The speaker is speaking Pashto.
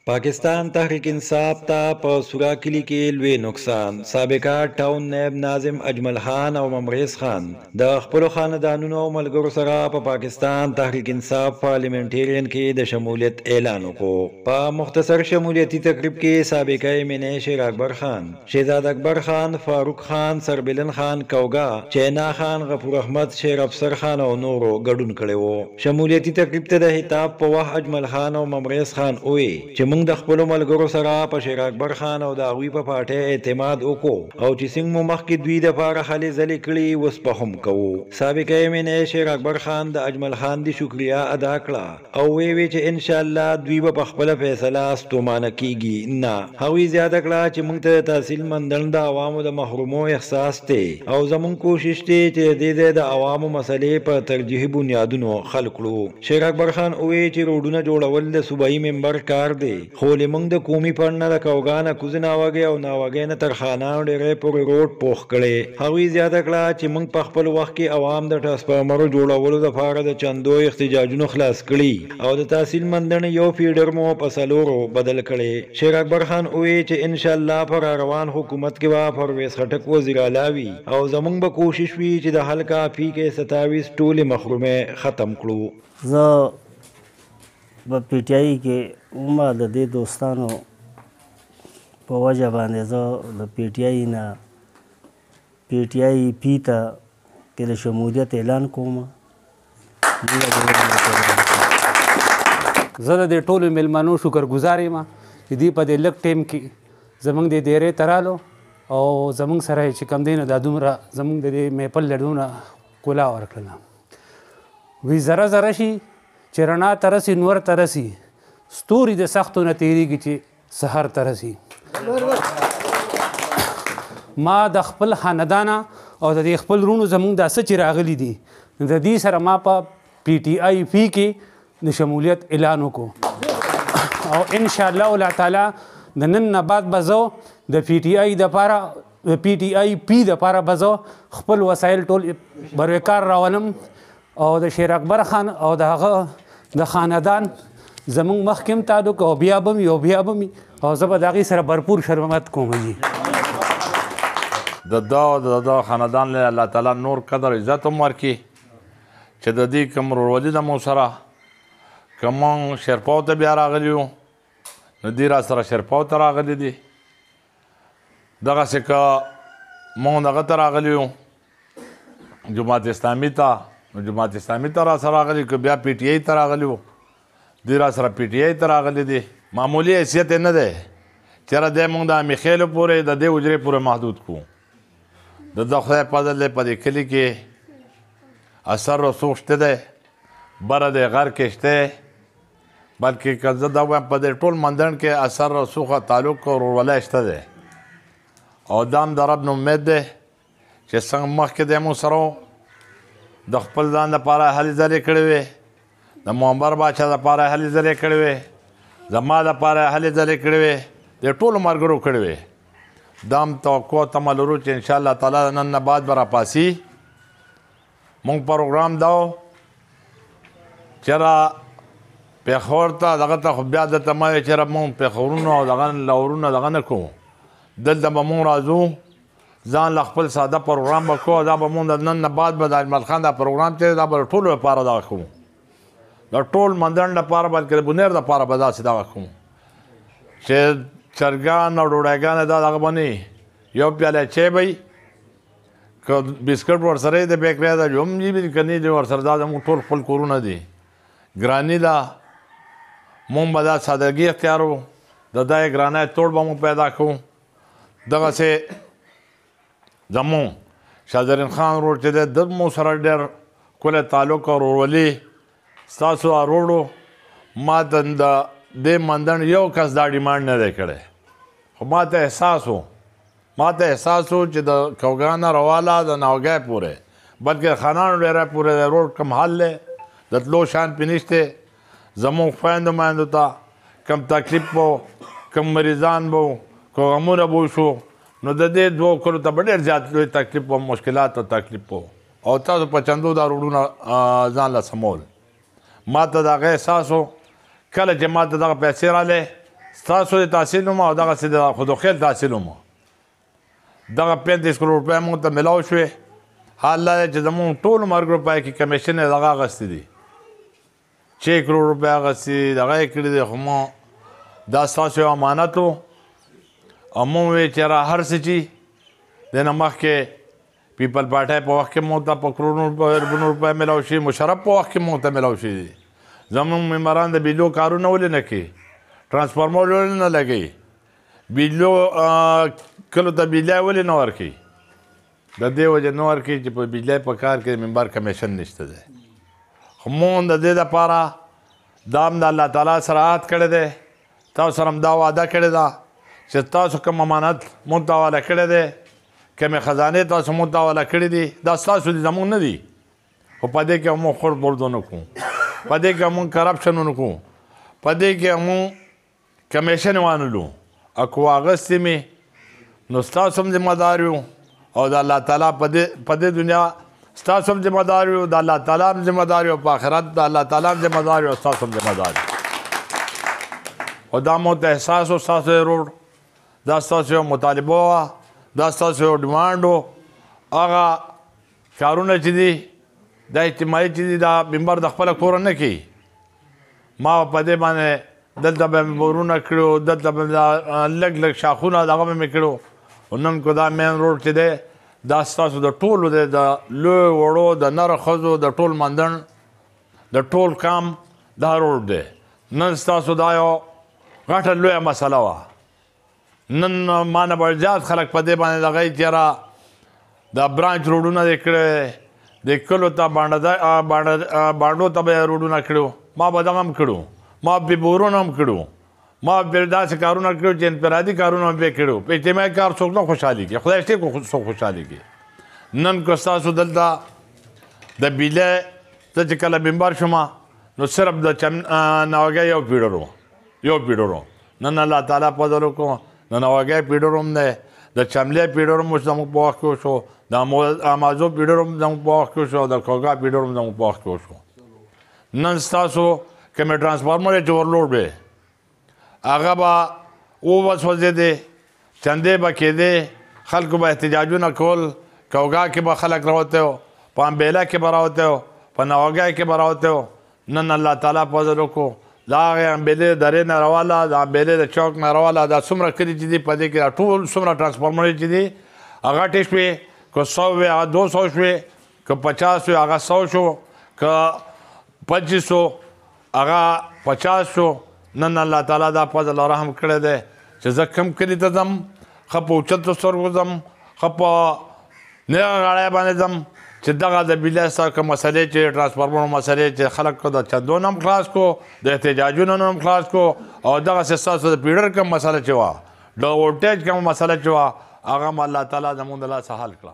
पाकिस्तान तहरीक इंसाफ ता په سورا کلی کې لوی نقصان. سابقه ټاون نائب ناظم اجمل خان او ممریز خان د خپل خاندانونو او ملګرو سره په پاکستان تحریک انصاف پارلیمنټیرین کې د شمولیت اعلان وکړ. په مختصر شمولیتي تقریب کې سابقه امینه شیر اکبر خان، شهزاد اکبر خان، فاروق خان، سربلن خان کوګا، چینا خان، غفور احمد، شیر افسر خان او نورو ګډون کړي وو. شمولیتي تقریب ته د خطاب په وخت اجمل خان او ممریز خان وې چې موږ د خپل ملګرو سره په شیر اکبر خان او د هغوی په پارټۍ اعتماد وکړو او چې څنګه مو مخکې دوی دپاره هلې ځلې کړي اوس په هم کوو. سابقه امینه شیر اکبر خان د اجمل خان د شکریا ادا کړه او وی چې انشاءالله دوی به په خپله فیصله ستومانه کیږي نه. هغوی زیاته کړه چې موږ ته د تحصیل موندل د عوامو د محرومو احساس دی او زموږ کوشش دی چې د دې د عوامو مسلې په ترجیحي بنیادونو حل کړو. شیر اکبر خان وی چې روډونه جوړول د صوبایي ممبر کار دی، خو لمونږ د قومي پړ نه د کوګا نه کوز ناوګۍ او ناوګۍ نه تر خانان ډېری پورې روډ پوخ کړی. هغوی زیاته کړه چې موږ په خپل وخت کې عوام د ټرانسفارمرو جوړولو دپاره د چندو احتجاجونو خلاص کړي او د تحصیل موندنې یو فیډر مو په څلورو بدل کړی. شیر اکبر خان ووی چې انشاءالله په راروان حکومت کې به پرویز خټک وزیر اعلی وي او زموږ به کوشش وي چې د حل کافي کې 27 ټولې محرومې ختم کړو. زه په پی ټی آی کې ومه د دې دوستانو په وجه باندې زه د پی ټی آی نه پی ټی آی پی ته کې د شمولیت اعلان کوم. زه د دې ټولو میلمنو شکرګزار یم چې دوی په دې لږ ټایم کې زموږ د دیرې ته رالو او زموږ سره یې چې کوم دی نو دا دومره زموږ د دې میپل لډونه ښکلا ورکړله. وی زره زره شي چې رڼا ته رسي نور ته رسي، ستوري د سختو نه تېرېږي چې سحر ته رسي. ما د خپل خاندانه او د دې خپل رونو زموږ دا څه چې راغلي دي د دې سره ما په پی ټي آی پی کې د شمولیت اعلان وکړو او انشاءالله الله تعالی د نن نه بعد به زه د پی ټي آی دپاره د پی ټي آی پی دپاره به زه خپل وسایل ټول بروکار راولم او د شیر اکبر خان او د هغه د خاندان زموږ مخکې تعلق او بیا به مې او بیا به مې او زه به د هغې سره بھرپور خدمت کوم. د ده او د ده خاندان له الله تعالی نور قدر عزت هم ورکړي چې د دې کوم ورورولي ده مو سره که مونږ شیرپاو ته بیا راغلي یو نو دوی را سره شیرپاو ته راغلي دي، دغسې که مونږ دغه ته راغلي یو جماعت اسلامي ته نو جماعت اسلامي ته را سره راغلي، که بیا پی ټي آی ته راغلي وو دوی را سره پی ټي آی ته راغلي دي. معمولي حیثیت یې نه دی چېرې دی مونږ د میخیلو پورې د دې حجرې پورې محدود کړو. د ده خدای فضل دی په دې کلي کې اثر رسوخ شته دی، بره دی غر کې شته، بلکې که زه دا وایم په دې ټول مندڼ کې اثر رسوخه تعلق او ورورولۍ شته دی او دا هم د رب نه امید دی چې څنګه مخکې دی مو سره د خپل ځان دپاره هلې ځلې کړې وې، د معمر باچا دپاره هلې ځلې کړې وې، زما دپاره هلې ځلې کړې وې، د ټولو ملګرو کړې وې. دا هم توقع تمه لرو چې انشاءالله تعالی د نن نه بعد به راپاسي. مونږ پروګرام دا و چېرې پېښور ته دغه ته خو بیا درته ما ویل چېرې مونږ پېښورونه او دغه لاورونه دغه نه کوو، دلته به مونږ راځو ځان له خپل ساده پروګرام به کوو. دا به مونږ د نن نه بعد به د اجمل خان دا پروګرام چې دا به د ټولو لپاره دغه کوو، د ټول مندڼ لپاره بلکې د بنیر دپاره به داسې دغه کوو چې چرګان او ډوډۍ دا دغه باندې یو پیاله چای به وي، که بسکټ ورسره یې د بیکرۍ دا جو هم وي که نه دي ورسره دا زموږ ټول خپل کورونه دي. ګراني ده مونږ به دا سادګي اختیارو، د دا یې ګرانی توړ به مونږ پیدا کوو. دغسې زمون شاهزرین خان ورور چې دی د مو سره ډېر ښکلی تعلق او ورورولي. ستاسو اروړو ما ته د دې مندڼ یو کس دا ډیمانډ نه دی کړی، خو ما ته احساس و چې د کوګا نه رواله د ناوګۍ پورې بلکې خانانو ډېری پورې د روډ کم حل دی د تلو شان پې نشتی. زموږ خویندو میندو ته کم تکلیف به کم مریضان به که غمونه به وشو نو د دې دوو کلو ته به ډېر زیات لوی تکلیف و مشکلات او تکلیف و او تاسو په چندو دا روډونه ځان له سمول. ما ته د هغه احساس و کله چې ما ته دغه پیسې راغلې ستاسو د تحصیل هم او دغسې د خودخیل تحصیل هم دغه 35 کروڑ روپۍ موږ ته میلاو شوې. حال دا دی چې زموږ ټولو ملګرو پای کې کمیشن یې دغه اخیستی دي 6 کروڑ روپۍ اخیستي دغه یې کړي دي. خو ما دا ستاسو یو امانت و او موږ وویل چې را هر څه چې دې نه مخکې پیپل پارټۍ په وخت کې موږ ته په کروڑونو روپۍ میلاو شي. مشرف په وخت کې موږ ته میلاو شي دي. زموږ ممبران د بجلو کارونه ولې نه کوي ټرانسفارمر ولې نه لګوي بجلو کلو ته بجلی ولې نه ورکوي د دې وجې نه ورکوي چې په بجلی په کار کې د ممبر کمیشن نشته دی. خو مونږ د دې دپاره دا هم د الله تعالی سره عهد کړی دی. تاسو سره هم دا وعده کړې ده چې تاسو کوم امانت مونږ ته حواله کړی دی کومې خزانې تاسو مونږ ته حواله کړي دي دا ستاسو دي زموږ نه دي. خو په دې کې موږ خورد برد ونه کړو په دې کې موږ کرپشن ونه کړو په دې کې موږ کمیشن وانلو. او که واغستې مې نو ستاسو هم ذمه دار یو او د الله تعالی په دې دنیا ستاسو هم ذمه دار یو د الله تعالی هم ذمه دار یو په آخرت د الله تعالی هم ذمه دار یو ستاسو هم ذمه دار یو. او دا مو ته احساس و ستاسو یې روډ دا ستاسو یو مطالبه وه دا ستاسو یو ډیمانډ و. هغه کارونه چې دي دا اجتماعي چې دي دا ممبر د خپله کوره نه کوي. ما په دې باندې دلته به مې بورونه کړو دلته به لږ لږ شاخونه دغه به مې کړو. نن کو دا مین روډ چې دی دا ستاسو د ټولو دی د لوی وړو د نرو ښځو د ټول مندڼ د ټول کام دا روډ دی. نن ستاسو دا یو غټه لویه مسله وه. نن ما نه به زیات خلک په دې باندې دغه چې یاره دا برانچ روډونه دې کړی د کلو ته بانډو ته به یې روډونه کړو. ما به دغه هم کړو ما به بورونه هم کړو ما به داسې کارونه کړو چې انفرادي کارونه هم پرې کړو. په اجتماعي کار څوک نه خوشحالېږي خدای شته کو څوک خوشحالېږي. نن که ستاسو دلته د بجلی ته چې کله ممبر شومه نو صرف د نوګۍ یو پیډر و. نن الله تعالی فضل وکړو د نوګۍ پیډر هم دی د چملې پیډر هم زموږ په وخت کې وشو د امازو پیډر هم زموږ په وخت کې وشو د کوګا پیډر هم زموږ په وخت کې وشو. نن ستاسو کومې ټرانسفارمر یې چې ورلوډ دی هغه به وسوځېدې چندې به کېدې خلکو به احتجاجونه کول کوګا کې به خلک راوتی و په امبیله کې به راوتی و په نوګۍ کې به راوتی و. نن الله تعالی فضل وکړو د هغې امبیلې درې نه راواله د امبیلې د چوک نه راواله دا څومره کلي چې دي په دې کې دا ټول څومره ټرانسفارمر چې دي هغه ټې شوې که 100 وې هغه 200 شوې که 50 وې هغه 100 شو که 2500 هغه 50 شو. نن الله تعالی دا فضل او رحم کړی دی چې زه کوم کلي ته ځم ښه په اوچتو سترګو ځم ښه په نیغه غاړی باندې ځم چې دغه د بجلی سره کوم مسلې چې ټرانسفارمرو مسلې چې خلک د چندو نه هم خلاص کړو د احتجاجونو نه هم خلاص کړو او دغسې ستاسو د پیډر کوم مسله چې وه د وولټیج کوم مسله چې وه هغه هم الله تعالی زموږ د لاسه حل کړه.